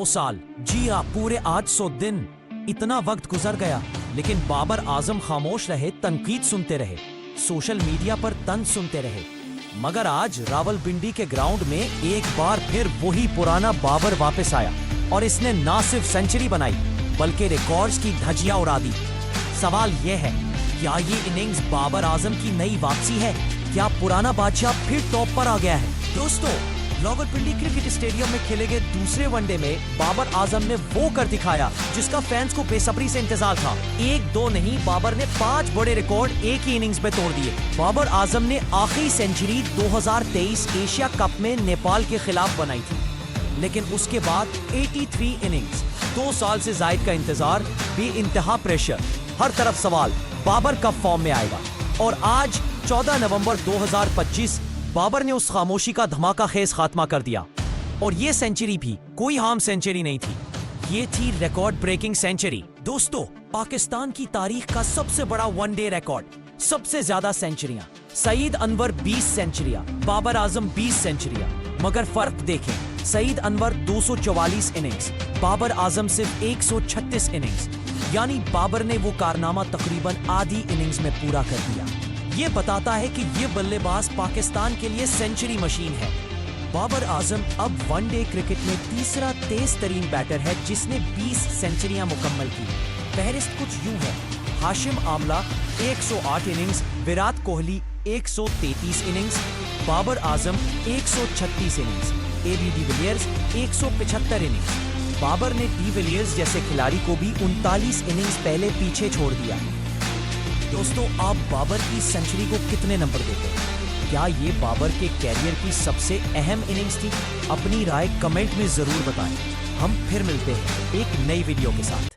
100 साल, जी हाँ, पूरे 800 दिन। इतना वक्त गुजर गया, लेकिन बाबर आजम खामोश रहे, तनकीद सुनते रहे, सोशल मीडिया पर तंज सुनते रहे। मगर आज रावलपिंडी के ग्राउंड में एक बार फिर वही पुराना बाबर वापस आया और इसने ना सिर्फ सेंचुरी बनाई बल्कि रिकॉर्ड्स की धज्जियां उड़ा दी। सवाल यह है, क्या ये इनिंग्स बाबर आजम की नई वापसी है? क्या पुराना बादशाह फिर टॉप पर आ गया है? दोस्तों, रावलपिंडी क्रिकेट स्टेडियम में खेले गए दूसरे वनडे में बाबर आजम ने वो कर दिखाया जिसका फैंस को बेसब्री से इंतजार था। एक दो नहीं, बाबर ने 5 बड़े रिकॉर्ड एक ही इनिंग्स में तोड़ दिए। बाबर आजम ने आखिरी सेंचुरी 2023 एशिया कप में नेपाल के खिलाफ बनाई थी, लेकिन उसके बाद 83 इनिंग्स, 2 साल से जायद का इंतजार, बेइंतहा प्रेशर, हर तरफ सवाल, बाबर कब फॉर्म में आएगा? और आज 14 नवंबर 2025 बाबर ने उस खामोशी का धमाका खेज खात्मा कर दिया। और ये सेंचुरी भी कोई आम सेंचुरी नहीं थी, ये थी रिकॉर्ड ब्रेकिंग सेंचुरी। दोस्तों, पाकिस्तान की तारीख का सबसे बड़ा वनडे रिकॉर्ड, सबसे ज्यादा सेंचुरियां। सईद अनवर 20 सेंचुरियां, बाबर आजम 20 सेंचुरियां। मगर फर्क देखें, सईद अनवर 244 इनिंग्स, बाबर आजम सिर्फ 136 इनिंग्स। यानी बाबर ने वो कारनामा तकरीबन आधी इनिंग्स में पूरा कर दिया। ये बताता है कि ये बल्लेबाज पाकिस्तान के लिए सेंचुरी मशीन है। बाबर आजम अब वनडे क्रिकेट में तीसरा तेज तरीन बैटर है जिसने 20 सेंचुरियां मुकम्मल की। फहरिस्त कुछ यूं है: Hashim Amla 108 innings, Virat Kohli 133 innings, Babar Azam 136 innings, AB de Villiers 175 innings. Babar ने डिविलियर्स जैसे खिलाड़ी को भी 39 इनिंग्स पहले पीछे छोड़ दिया। दोस्तों, आप बाबर की सेंचुरी को कितने नंबर देते हैं? क्या ये बाबर के कैरियर की सबसे अहम इनिंग्स थी? अपनी राय कमेंट में जरूर बताएं। हम फिर मिलते हैं एक नई वीडियो के साथ।